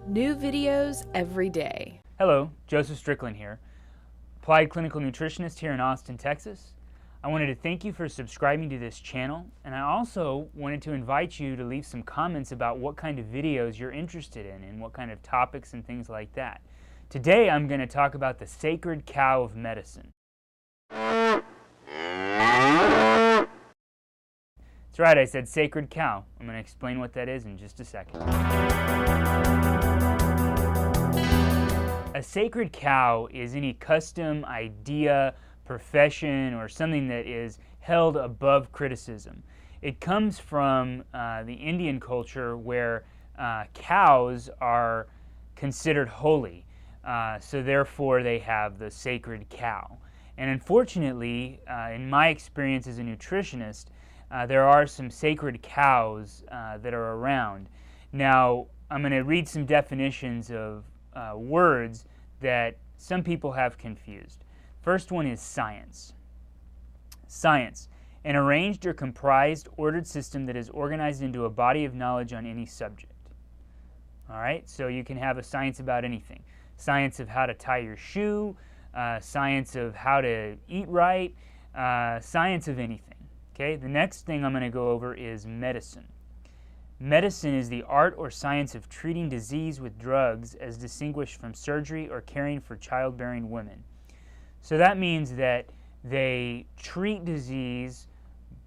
New videos every day. Hello, Joseph Strickland here, applied clinical nutritionist here in Austin, Texas. I wanted to thank you for subscribing to this channel, and I also wanted to invite you to leave some comments about what kind of videos you're interested in and what kind of topics and things like that. Today I'm going to talk about the sacred cow of medicine. That's right, I said sacred cow. I'm going to explain what that is in just a second. A sacred cow is any custom, idea, profession, or something that is held above criticism. It comes from the Indian culture where cows are considered holy, so therefore they have the sacred cow. And unfortunately, in my experience as a nutritionist, there are some sacred cows that are around. Now, I'm going to read some definitions of words that some people have confused. First one is science. Science, an arranged or comprised ordered system that is organized into a body of knowledge on any subject. All right, so you can have a science about anything. Science of how to tie your shoe, science of how to eat right, science of anything. Okay, the next thing I'm going to go over is medicine. Medicine is the art or science of treating disease with drugs as distinguished from surgery or caring for childbearing women. So that means that they treat disease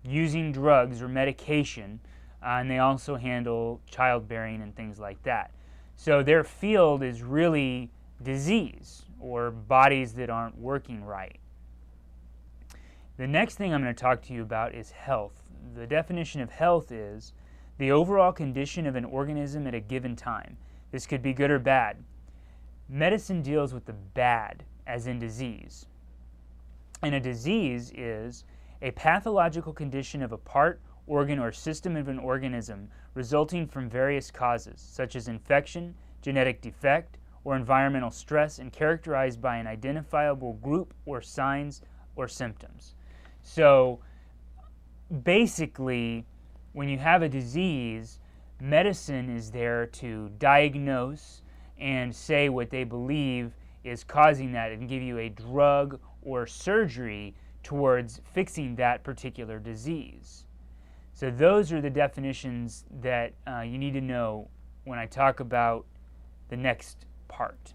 using drugs or medication, and they also handle childbearing and things like that. So their field is really disease or bodies that aren't working right. The next thing I'm going to talk to you about is health. The definition of health is the overall condition of an organism at a given time. This could be good or bad. Medicine deals with the bad, as in disease. And a disease is a pathological condition of a part, organ, or system of an organism resulting from various causes, such as infection, genetic defect, or environmental stress, and characterized by an identifiable group or signs or symptoms. So basically, when you have a disease, medicine is there to diagnose and say what they believe is causing that and give you a drug or surgery towards fixing that particular disease. So those are the definitions that you need to know when I talk about the next part.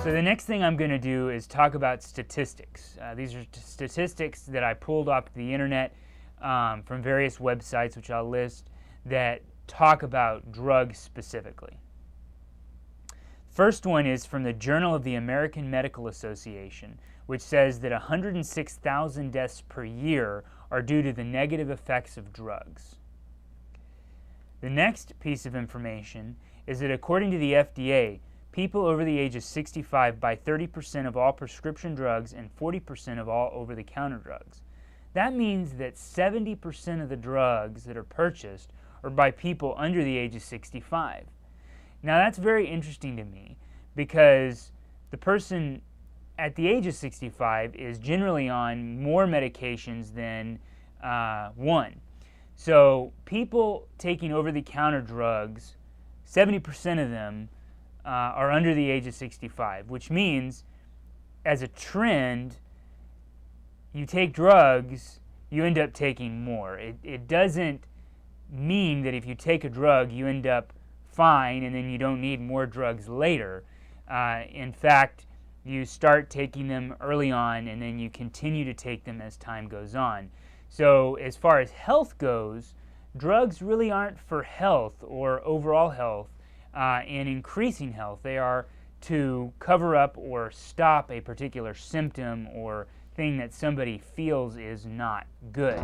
So the next thing I'm going to do is talk about statistics. These are statistics that I pulled off the internet from various websites, which I'll list, that talk about drugs specifically. First one is from the Journal of the American Medical Association, which says that 106,000 deaths per year are due to the negative effects of drugs. The next piece of information is that according to the FDA, people over the age of 65 buy 30% of all prescription drugs and 40% of all over-the-counter drugs. That means that 70% of the drugs that are purchased are by people under the age of 65. Now that's very interesting to me because the person at the age of 65 is generally on more medications than one. So people taking over-the-counter drugs, 70% of them are under the age of 65, which means as a trend, you take drugs, you end up taking more. It doesn't mean that if you take a drug, you end up fine and then you don't need more drugs later. In fact, you start taking them early on and then you continue to take them as time goes on. So as far as health goes, drugs really aren't for health or overall health and increasing health. They are to cover up or stop a particular symptom or thing that somebody feels is not good.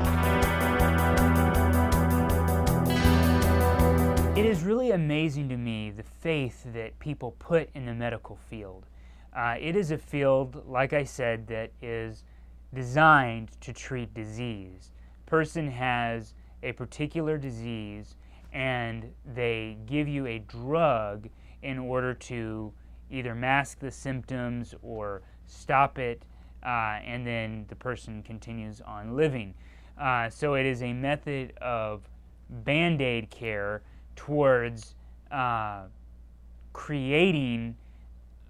It is really amazing to me the faith that people put in the medical field. It is a field, like I said, that is designed to treat disease. Person has a particular disease and they give you a drug in order to either mask the symptoms or stop it, and then the person continues on living. So it is a method of Band-Aid care towards creating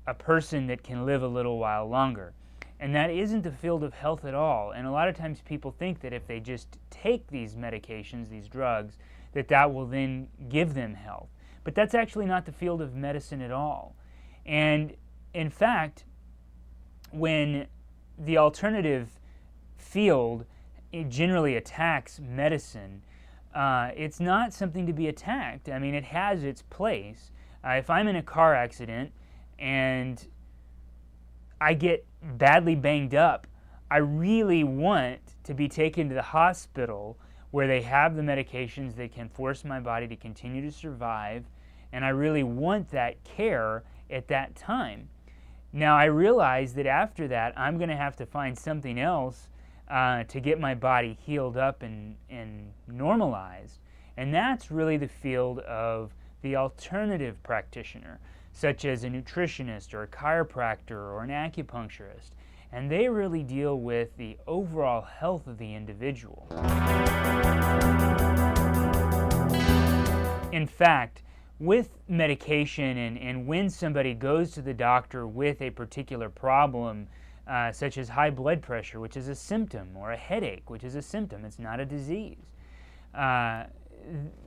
a person that can live a little while longer. And that isn't the field of health at all. And a lot of times people think that if they just take these medications, these drugs, that will then give them health. But that's actually not the field of medicine at all. And in fact, when the alternative field generally attacks medicine, it's not something to be attacked. I mean, it has its place. If I'm in a car accident and I get badly banged up, I really want to be taken to the hospital where they have the medications that can force my body to continue to survive, and I really want that care at that time. Now, I realize that after that, I'm going to have to find something else to get my body healed up and normalized, and that's really the field of the alternative practitioner, such as a nutritionist or a chiropractor or an acupuncturist, and they really deal with the overall health of the individual. In fact, with medication and when somebody goes to the doctor with a particular problem, such as high blood pressure, which is a symptom, or a headache, which is a symptom, it's not a disease,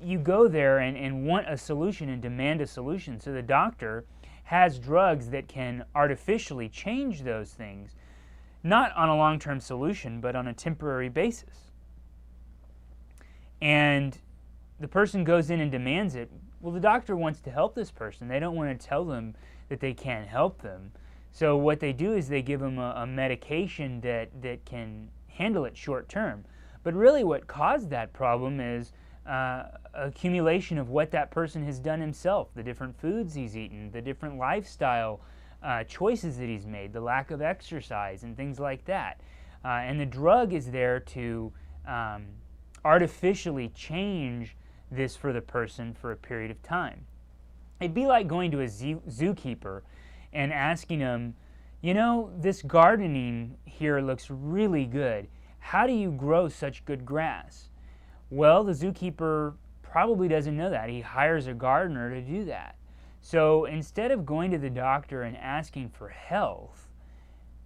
you go there and want a solution and demand a solution. So the doctor has drugs that can artificially change those things, not on a long-term solution, but on a temporary basis. And the person goes in and demands it. Well, the doctor wants to help this person. They don't want to tell them that they can't help them. So what they do is they give them a medication that can handle it short term. But really what caused that problem is accumulation of what that person has done himself, the different foods he's eaten, the different lifestyle choices that he's made, the lack of exercise and things like that. And the drug is there to artificially change this for the person for a period of time. It'd be like going to a zookeeper and asking him, you know, this gardening here looks really good. How do you grow such good grass? Well, the zookeeper probably doesn't know that. He hires a gardener to do that. So instead of going to the doctor and asking for health,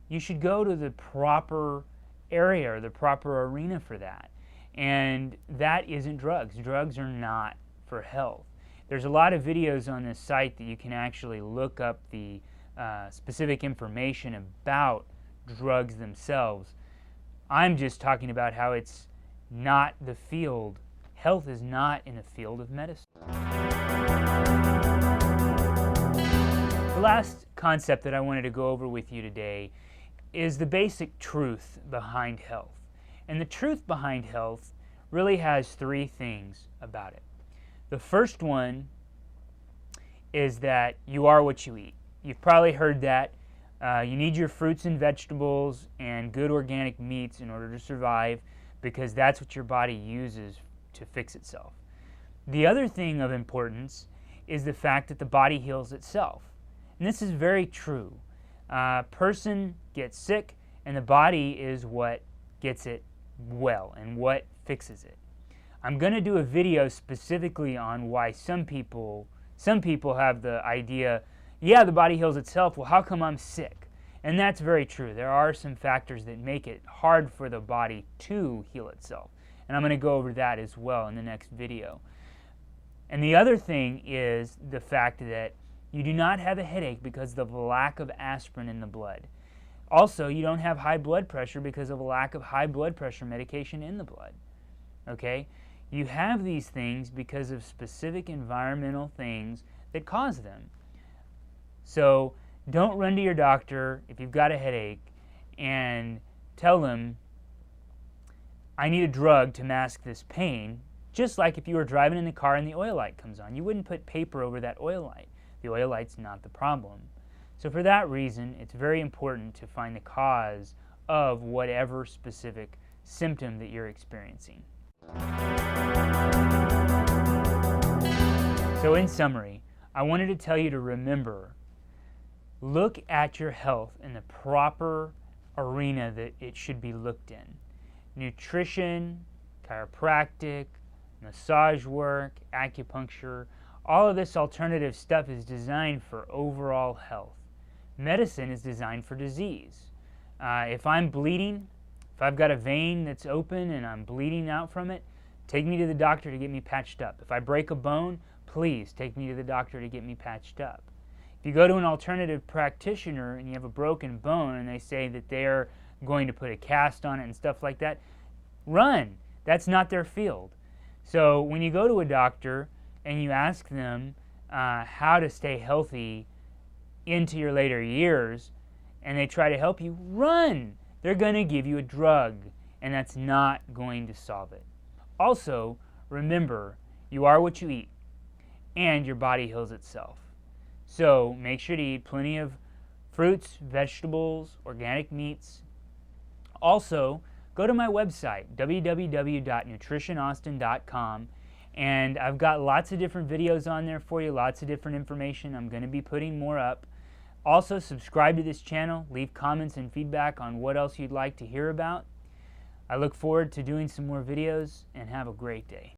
you should go to the proper area or the proper arena for that. And that isn't drugs. Drugs are not for health. There's a lot of videos on this site that you can actually look up the specific information about drugs themselves. I'm just talking about how it's not the field. Health is not in the field of medicine. The last concept that I wanted to go over with you today is the basic truth behind health. And the truth behind health really has three things about it. The first one is that you are what you eat. You've probably heard that. You need your fruits and vegetables and good organic meats in order to survive, because that's what your body uses to fix itself. The other thing of importance is the fact that the body heals itself. And this is very true. A person gets sick, and the body is what gets it well and what fixes it. I'm going to do a video specifically on why some people have the idea, yeah, the body heals itself, well, how come I'm sick? And that's very true. There are some factors that make it hard for the body to heal itself. And I'm going to go over that as well in the next video. And the other thing is the fact that you do not have a headache because of the lack of aspirin in the blood. Also, you don't have high blood pressure because of a lack of high blood pressure medication in the blood. Okay? You have these things because of specific environmental things that cause them. So don't run to your doctor if you've got a headache and tell them, I need a drug to mask this pain, just like if you were driving in the car and the oil light comes on. You wouldn't put paper over that oil light. The oil light's not the problem. So for that reason, it's very important to find the cause of whatever specific symptom that you're experiencing. So in summary, I wanted to tell you to remember, look at your health in the proper arena that it should be looked in. Nutrition, chiropractic, massage work, acupuncture. All of this alternative stuff is designed for overall health. Medicine is designed for disease. If I'm bleeding, if I've got a vein that's open and I'm bleeding out from it, take me to the doctor to get me patched up. If I break a bone, please take me to the doctor to get me patched up. If you go to an alternative practitioner and you have a broken bone and they say that they're going to put a cast on it and stuff like that, run. That's not their field. So when you go to a doctor and you ask them how to stay healthy into your later years and they try to help you, run. They're going to give you a drug, and that's not going to solve it. Also, remember, you are what you eat, and your body heals itself. So make sure to eat plenty of fruits, vegetables, organic meats. Also, go to my website, www.nutritionaustin.com, and I've got lots of different videos on there for you, lots of different information. I'm going to be putting more up. Also, subscribe to this channel, leave comments and feedback on what else you'd like to hear about. I look forward to doing some more videos, and have a great day.